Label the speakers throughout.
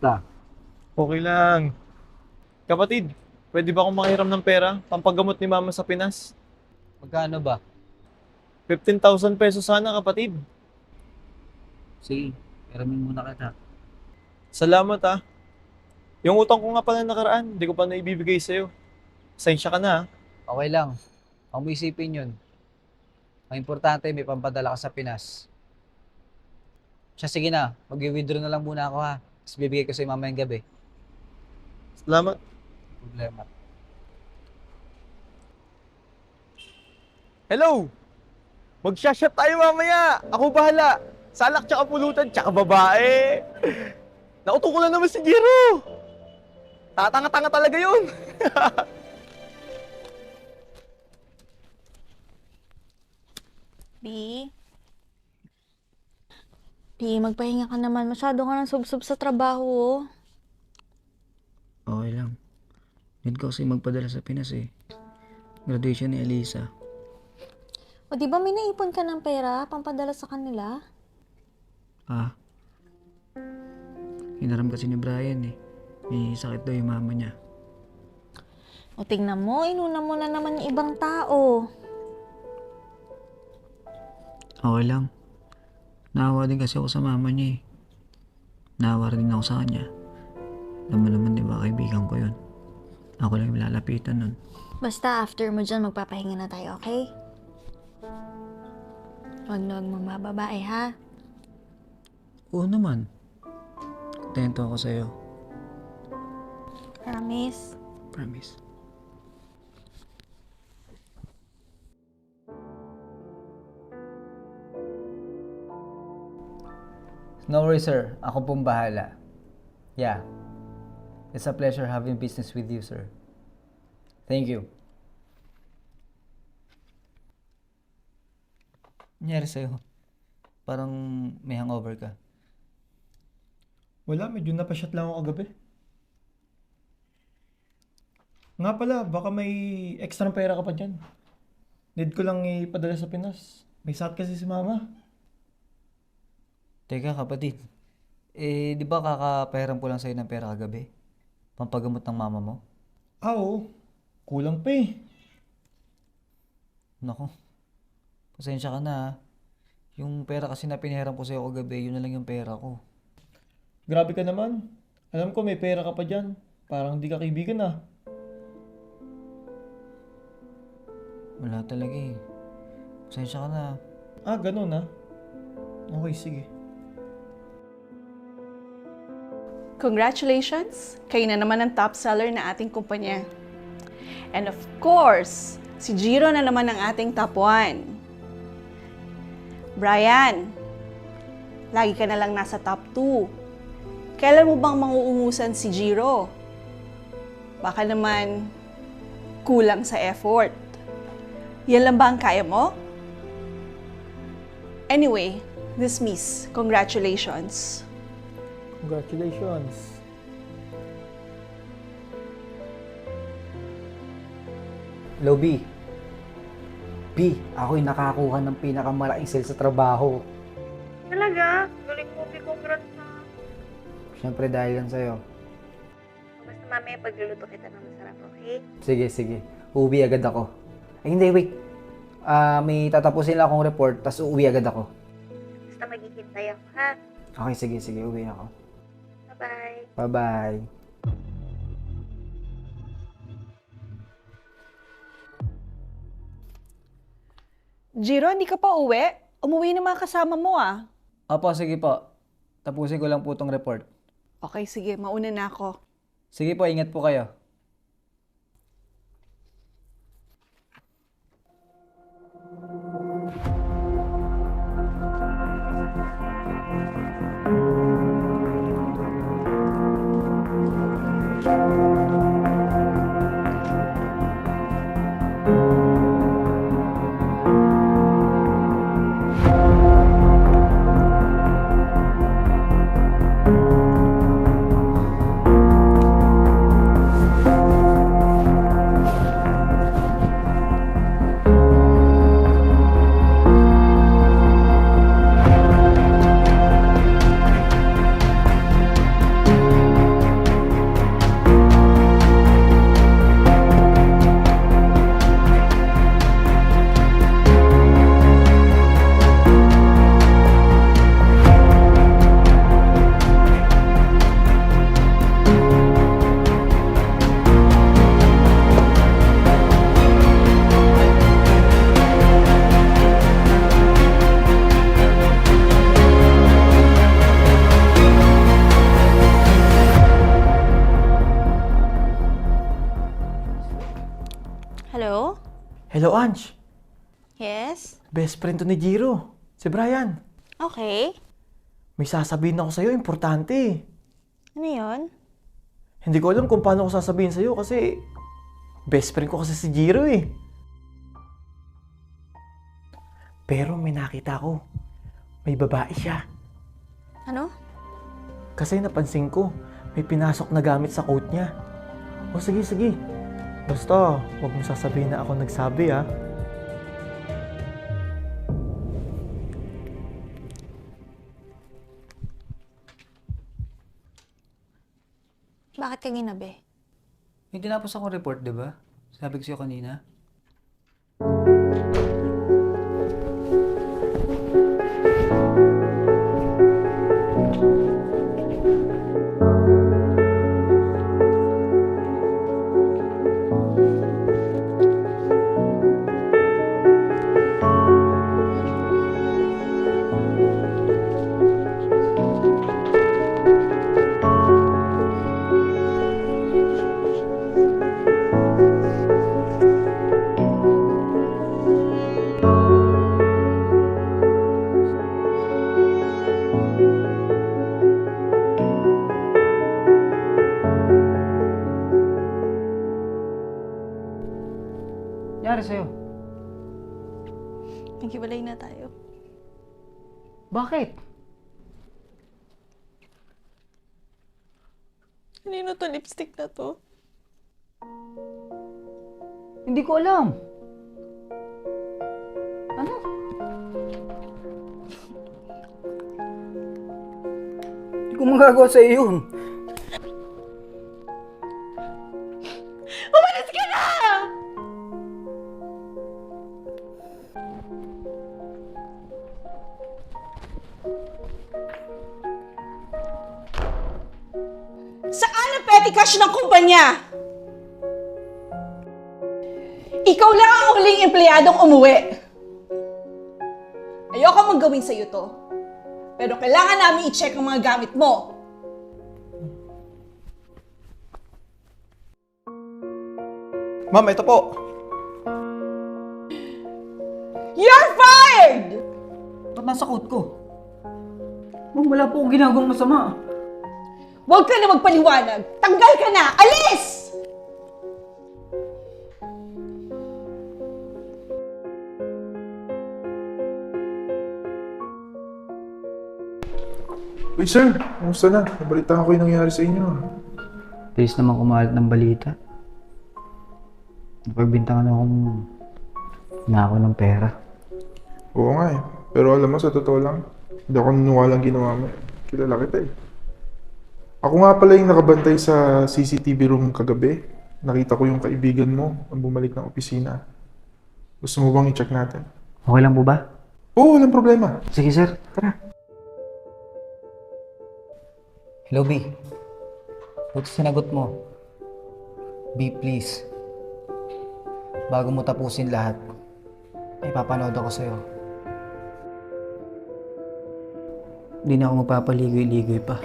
Speaker 1: Kamusta?
Speaker 2: Okay lang. Kapatid, pwede ba akong makahiram ng pera? Pampagamot ni mama sa Pinas.
Speaker 1: Magkano ba?
Speaker 2: 15,000 pesos sana, kapatid.
Speaker 1: Sige, peramin muna kita.
Speaker 2: Salamat ah. Yung utang ko nga pala nakaraan, hindi ko pa naibibigay sa'yo. Pasensya ka na ah.
Speaker 1: Okay lang. Huwag mo isipin yun. Ang importante, may pampadala ka sa Pinas. Siya, sige na. Mag-withdraw na lang muna ako ha. Tapos bibigay ko sa'yo mamayang gabi.
Speaker 2: Salamat.
Speaker 1: Problema.
Speaker 2: Hello! Magshashot tayo mamaya! Ako bahala! Salak tsaka pulutan tsaka babae! Nauto ko na naman si Jiro! Tatanga-tanga talaga yun!
Speaker 3: B? B, magpahinga ka naman. Masyado ka nang sub-sub sa trabaho, oh.
Speaker 4: Okay lang. Need ko kasi magpadala sa Pinas eh. Graduation ni Elisa.
Speaker 3: O, di ba may naipon ka ng pera pampadala sa kanila?
Speaker 4: Ah. Hinaram kasi ni Brian eh. May sakit daw yung mama niya.
Speaker 3: O, tingnan mo. Inuna mo na naman yung ibang tao.
Speaker 4: Okay lang. Naawa din kasi ako sa mama niya eh. Naawa rin ako sa kanya. Alam mo naman di ba kaibigan ko yun. Ako lang yung lalapitan nun.
Speaker 3: Basta after mo dyan, magpapahinga na tayo, okay? Huwag na huwag mong mababae, ha?
Speaker 4: Oo naman. Kontento ako sa'yo.
Speaker 3: Promise?
Speaker 4: Promise.
Speaker 1: No worries, sir. Ako pong bahala. Yeah. It's a pleasure having business with you, sir. Thank you.
Speaker 4: Nangyari sa'yo? Parang may hangover ka.
Speaker 2: Wala, medyo napasyat lang ako kagabi. Nga pala, baka may extra pera ka pa dyan. Need ko lang ipadala sa Pinas. May sakit kasi si mama.
Speaker 4: Teka kapatid, di ba kakapahiram ko lang sa'yo ng pera kagabi? Pampagamot ng mama mo?
Speaker 2: Ah, oo. Kulang pa eh.
Speaker 4: Nako, pasensya ka na ha. Yung pera kasi na pinahiram ko sa'yo kagabi, yun na lang yung pera ko.
Speaker 2: Grabe ka naman. Alam ko may pera ka pa dyan. Parang di ka kaibigan ah.
Speaker 4: Wala talaga eh. Pasensya ka na.
Speaker 2: Ah, ganun ah. Okay, sige.
Speaker 5: Congratulations! Kayo na naman ang top seller na ating kumpanya. And of course, si Jiro na naman ang ating top 1. Brian, lagi ka na lang nasa top 2. Kailan mo bang manguungusan si Jiro? Baka naman kulang sa effort. Yan lang ba ang kaya mo? Anyway, dismiss. Congratulations.
Speaker 2: Congratulations.
Speaker 1: Hello, B. B, ako'y nakakuha ng pinakamalaking sale sa trabaho.
Speaker 6: Talaga? Galing mo, Bi. Congrats na.
Speaker 1: Siyempre dahil yan sa'yo.
Speaker 6: Basta mamaya pagluluto kita ng masarap, okay?
Speaker 1: Sige, sige. Uuwi agad ako. Ay, hindi, wait. May tatapusin lang akong report, tas uuwi agad ako.
Speaker 6: Basta maghihintay ako, ha?
Speaker 1: Okay, sige, sige. Uwi ako.
Speaker 6: Bye-bye.
Speaker 1: Bye-bye.
Speaker 5: Jiro, hindi ka pa uwi? Umuwi na mga kasama mo ah.
Speaker 1: Opo, sige po. Tapusin ko lang po tong report.
Speaker 5: Okay, sige. Mauna na ako.
Speaker 1: Sige po, ingat po kayo.
Speaker 2: Hello, Ange.
Speaker 3: Yes?
Speaker 2: Best friend to ni Jiro. Si Brian.
Speaker 3: Okay.
Speaker 2: May sasabihin ako sa'yo, importante.
Speaker 3: Ano yun?
Speaker 2: Hindi ko alam kung paano ko sasabihin sa'yo kasi best friend ko kasi si Jiro eh. Pero may nakita ko. May babae siya.
Speaker 3: Ano?
Speaker 2: Kasi napansin ko, may pinasok na gamit sa coat niya. O sige, sige. Basta, huwag mo sasabihin na ako nagsabi ah.
Speaker 3: Bakit ka ginabi?
Speaker 4: May tinapos akong report, di ba? Sabi ko sa'yo kanina.
Speaker 1: Nangyari sa'yo?
Speaker 5: Naghiwalay na tayo.
Speaker 1: Bakit?
Speaker 5: Kanino to lipstick na to?
Speaker 1: Hindi ko alam. Ano? Hindi ko magagawa sa iyo yun.
Speaker 5: Umalis ka na! Saan ang petty cash ng kumpanya? Ikaw lang ang huling empleyadong umuwi. Ayoko mang gawin sa'yo to. Pero kailangan namin i-check ang mga gamit mo.
Speaker 2: Ma'am, ito po.
Speaker 5: You're fired!
Speaker 1: Ba't nasa coat ko? Ma'am, wala po akong ginagawang masama.
Speaker 5: Huwag ka na magpaliwanag. Tanggal ka na! Alis!
Speaker 7: Uy, sir, kumusta na? Nabalitaan ko yung nangyari sa inyo.
Speaker 4: Bilis naman kumalat ng balita. Napagbintangan akong nako ng pera.
Speaker 7: Oo nga eh. Pero alam mo, sa totoo lang, hindi ako naniwalang ginawa mo. Kilala kita eh. Ako nga pala yung nakabantay sa CCTV room kagabi. Nakita ko yung kaibigan mo ang bumalik ng opisina. Gusto mo bang i-check natin?
Speaker 4: Okay lang po ba?
Speaker 7: Oo, walang problema.
Speaker 4: Sige sir, tara.
Speaker 1: Hello, B. Buti sinagot mo. B, please. Bago mo tapusin lahat, ay papanood ako sa'yo.
Speaker 4: Hindi na ako magpapaligoy-ligoy pa.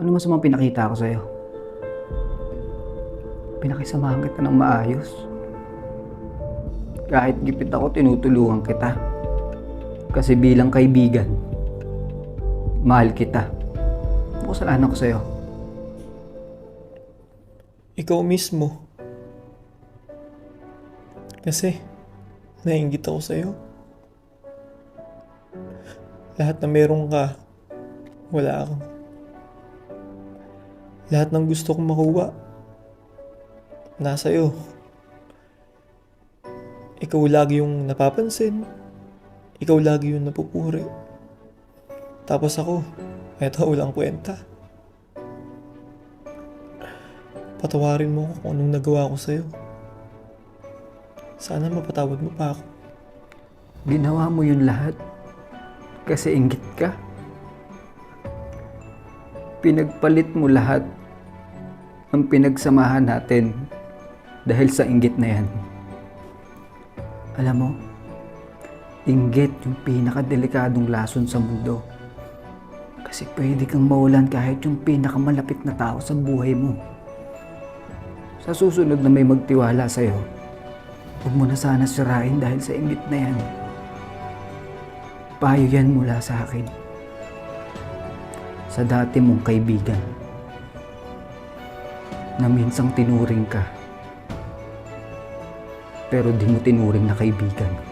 Speaker 4: Ano masamang pinakita ko sa'yo? Pinakisamahan kita ng maayos. Kahit gipit ako, tinutulungan kita. Kasi bilang kaibigan, mahal kita. Ano kasalanan ko sa'yo?
Speaker 2: Ikaw mismo. Kasi, naiinggit ako sa'yo. Lahat na meron ka, wala ako. Lahat ng gusto kong makuha, nasa iyo. Ikaw lagi yung napapansin.
Speaker 8: ikaw lagi yung napupuri. Tapos ako, eto walang kwenta. Patawarin mo ako kung anong nagawa ko sa'yo. Sana mapatawad mo pa ako.
Speaker 4: Ginawa mo yun lahat kasi inggit ka. Pinagpalit mo lahat ng pinagsamahan natin dahil sa inggit na yan. Alam mo, inggit yung pinakadelikadong lason sa mundo. Kasi pwede kang mawalan kahit yung pinakamalapit na tao sa buhay mo. Sa susunod na may magtiwala sa'yo, huwag mo na sana sirain dahil sa inggit na yan. Payo yan mula sa akin. Sa dati mong kaibigan na minsang tinuring ka pero di mo tinuring na kaibigan.